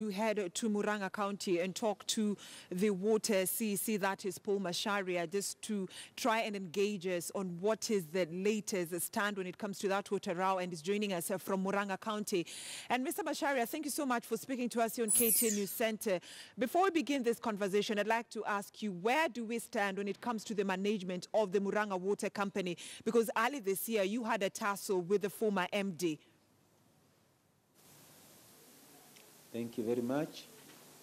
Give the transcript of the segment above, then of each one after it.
You head to Murang'a County and talk to the Water CEC, that is Paul Masharia, just to try and engage us on what is the latest stand when it comes to that water row, and is joining us from Murang'a County. And Mr. Masharia, thank you so much for speaking to us here on KTN News Center. Before we begin this conversation, I'd like to ask you, where do we stand when it comes to the management of the Murang'a Water Company? Because early this year, you had a tussle with the former MD. Thank you very much.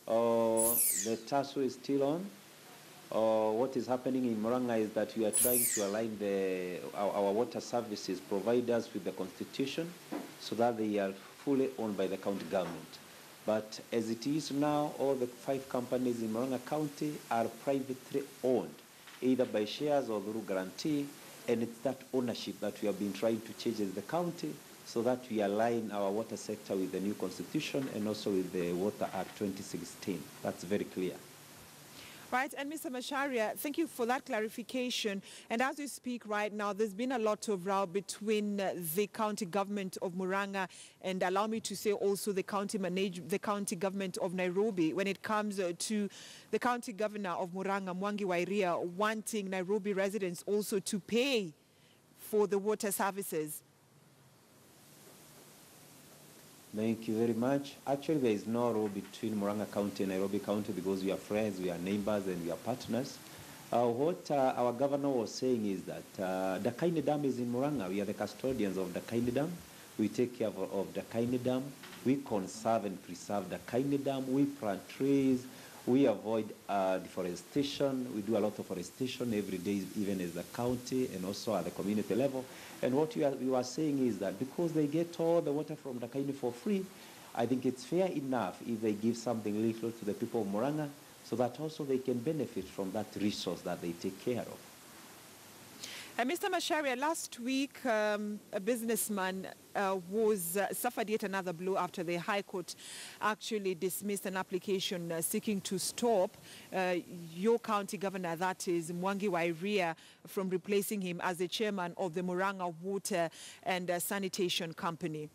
The tussle is still on. What is happening in Murang'a is that we are trying to align our water services providers with the constitution so that they are fully owned by the county government. But as it is now, all the 5 companies in Murang'a County are privately owned, either by shares or through guarantee, and it's that ownership that we have been trying to change in the county, so that we align our water sector with the new constitution and also with the Water Act 2016. That's very clear. Right, and Mr. Masharia, thank you for that clarification. And as we speak right now, there's been a lot of row between the county government of Murang'a and, allow me to say, also the county government of Nairobi when it comes to the county governor of Murang'a, Mwangi Wairia, wanting Nairobi residents also to pay for the water services. Thank you very much. Actually, there is no row between Murang'a County and Nairobi County because we are friends, we are neighbors, and we are partners. What our governor was saying is that Dakaine Dam is in Murang'a. We are the custodians of Dakaine Dam. We take care of Dakaine Dam. We conserve and preserve Dakaine Dam. We plant trees. We avoid deforestation. We do a lot of forestation every day, even as the county and also at the community level. And what we are saying is that because they get all the water from Dakaine for free, I think it's fair enough if they give something little to the people of Murang'a so that also they can benefit from that resource that they take care of. Mr. Masharia, last week a businessman suffered yet another blow after the High Court actually dismissed an application seeking to stop your county governor, that is Mwangi Wairia, from replacing him as the chairman of the Murang'a Water and Sanitation Company.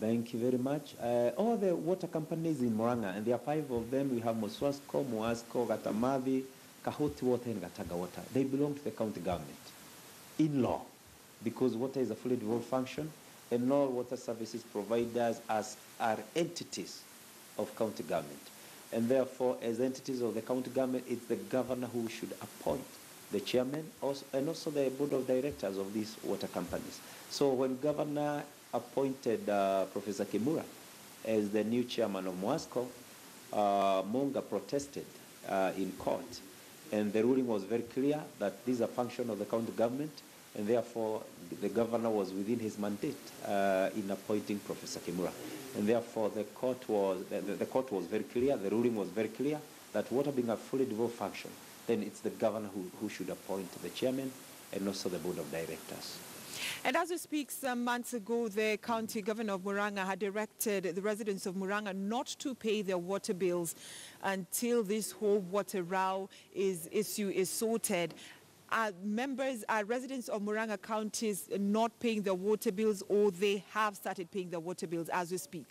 Thank you very much. All the water companies in Murang'a, and there are 5 of them. We have Moswasco, Moasco, Gatamavi, Kahoti Water and Gataga Water. They belong to the county government in law because water is a fully devolved function and all water services providers are entities of county government. And therefore, as entities of the county government, it's the governor who should appoint the chairman and also the board of directors of these water companies. So when governor appointed Professor Kimura as the new chairman of Moasco, Monga protested in court. And the ruling was very clear that this is a function of the county government, and therefore the governor was within his mandate in appointing Professor Kimura. And therefore the court was very clear, the ruling was very clear that water being a fully devolved function, then it's the governor who should appoint the chairman and also the board of directors. And as we speak, some months ago, the county governor of Murang'a had directed the residents of Murang'a not to pay their water bills until this whole water row issue is sorted. Are residents of Murang'a counties not paying their water bills, or they have started paying their water bills as we speak?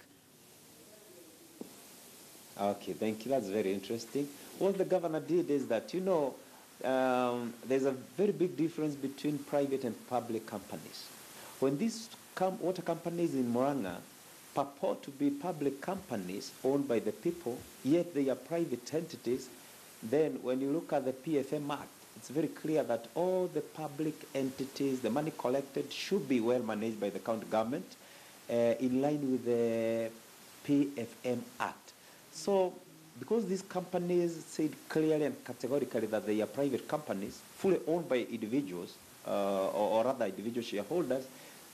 Okay, thank you. That's very interesting. What the governor did is that, there's a very big difference between private and public companies. When these water companies in Murang'a purport to be public companies owned by the people, yet they are private entities, then when you look at the PFM Act, it's very clear that all the public entities, the money collected should be well managed by the county government in line with the PFM Act. So because these companies said clearly and categorically that they are private companies, fully owned by individuals or other individual shareholders,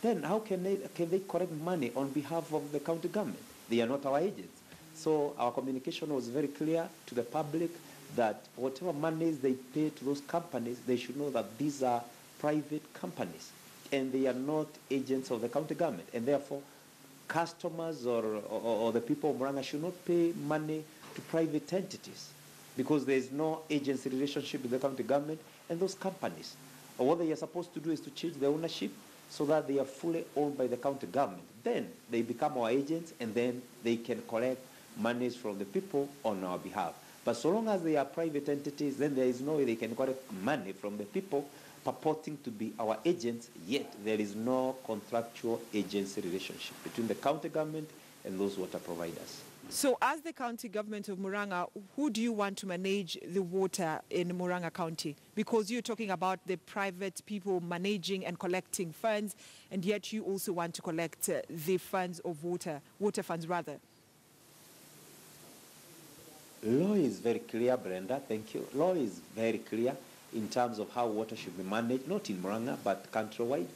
then how can they collect money on behalf of the county government? They are not our agents. So our communication was very clear to the public that whatever monies they pay to those companies, they should know that these are private companies and they are not agents of the county government. And therefore, customers or the people of Murang'a should not pay money to private entities because there is no agency relationship with the county government and those companies. What they are supposed to do is to change the ownership so that they are fully owned by the county government. Then they become our agents, and then they can collect monies from the people on our behalf. But so long as they are private entities, then there is no way they can collect money from the people purporting to be our agents, yet there is no contractual agency relationship between the county government and those water providers. So as the county government of Murang'a, who do you want to manage the water in Murang'a County? Because you're talking about the private people managing and collecting funds, and yet you also want to collect the funds of water funds rather. Law is very clear, Brenda, thank you. Law is very clear in terms of how water should be managed, not in Murang'a, but countrywide.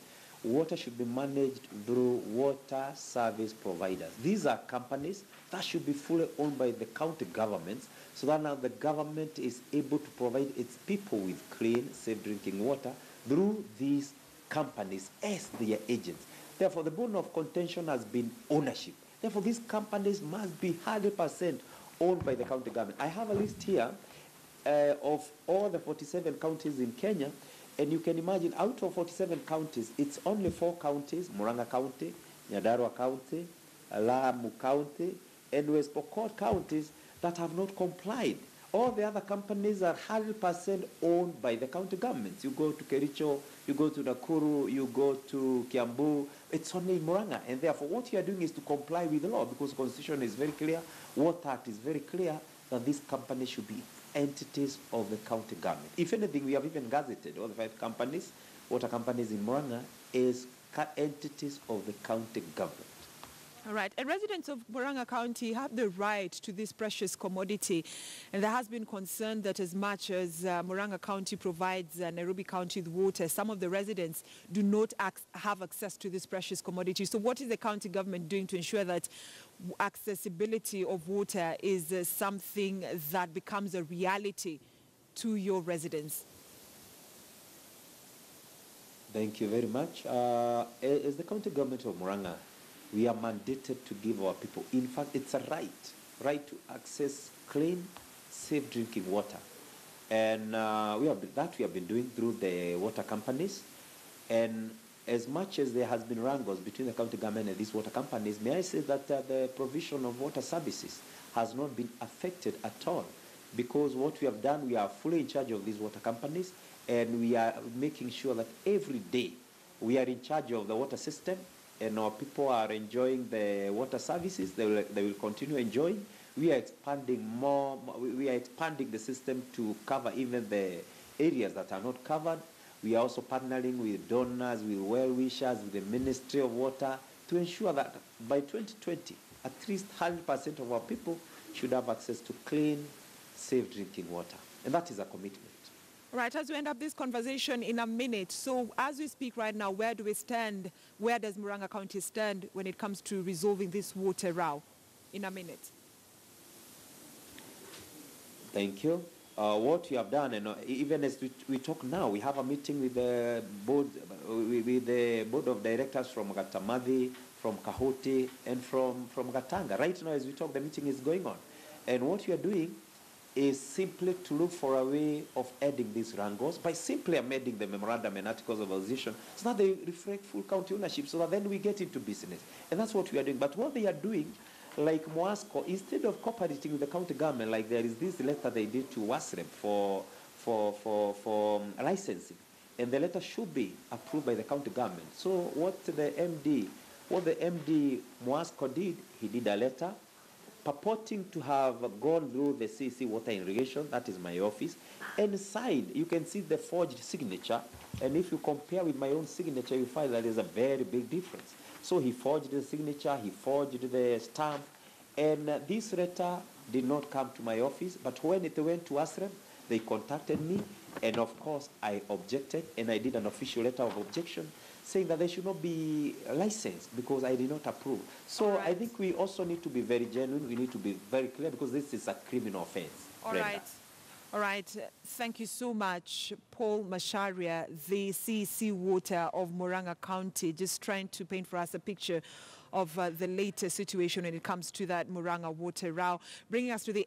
Water should be managed through water service providers. These are companies that should be fully owned by the county governments, so that now the government is able to provide its people with clean, safe drinking water through these companies as their agents. Therefore, the bone of contention has been ownership. Therefore, these companies must be 100% owned by the county government. I have a list here of all the 47 counties in Kenya, and you can imagine out of 47 counties, it's only 4 counties, Murang'a County, Nyandarua County, Lamu County, and West Pokot counties that have not complied. All the other companies are 100% owned by the county governments. You go to Kericho, you go to Nakuru, you go to Kiambu, it's only Murang'a. And therefore, what you are doing is to comply with the law, because the Constitution is very clear, Water Act is very clear, that these companies should be entities of the county government. If anything, we have even gazetted all the 5 companies, water companies in Murang'a, as entities of the county government. All right. And residents of Murang'a County have the right to this precious commodity. And there has been concern that as much as Murang'a County provides Nairobi County with water, some of the residents do not have access to this precious commodity. So what is the county government doing to ensure that accessibility of water is something that becomes a reality to your residents? Thank you very much. As the county government of Murang'a, we are mandated to give our people, in fact, it's a right to access clean, safe drinking water. And we have been doing through the water companies. And as much as there has been wrangles between the county government and these water companies, may I say that the provision of water services has not been affected at all. Because what we have done, we are fully in charge of these water companies, and we are making sure that every day we are in charge of the water system, and our people are enjoying the water services. They will continue enjoying. We are expanding more. We are expanding the system to cover even the areas that are not covered. We are also partnering with donors, with well-wishers, with the Ministry of Water, to ensure that by 2020, at least 100% of our people should have access to clean, safe drinking water. And that is a commitment. Right, as we end up this conversation in a minute, so as we speak right now, where do we stand? Where does Murang'a County stand when it comes to resolving this water row? In a minute. Thank you. What we have done, and even as we talk now, we have a meeting with the board of directors from Gatamathi, from Kahoti, and from Gatanga. Right now, as we talk, the meeting is going on. And what we are doing is simply to look for a way of ending these wrangles by simply amending the memorandum and articles of association so that they reflect full county ownership, so that then we get into business. And that's what we are doing. But what they are doing, like Moasco, instead of cooperating with the county government, like there is this letter they did to WASREM for licensing, and the letter should be approved by the county government. So what the MD Moasco did, he did a letter purporting to have gone through the CEC water irrigation, that is my office, and signed. You can see the forged signature, and if you compare with my own signature, you find that there's a very big difference. So he forged the signature, he forged the stamp, and this letter did not come to my office, but when it went to ASREM, they contacted me, and of course I objected, and I did an official letter of objection saying that they should not be licensed because I did not approve. So right. I think we also need to be very genuine. We need to be very clear because this is a criminal offense. All right. All right. Thank you so much, Paul Macharia, the CEC Water of Murang'a County, just trying to paint for us a picture of the latest situation when it comes to that Murang'a water row, bringing us to the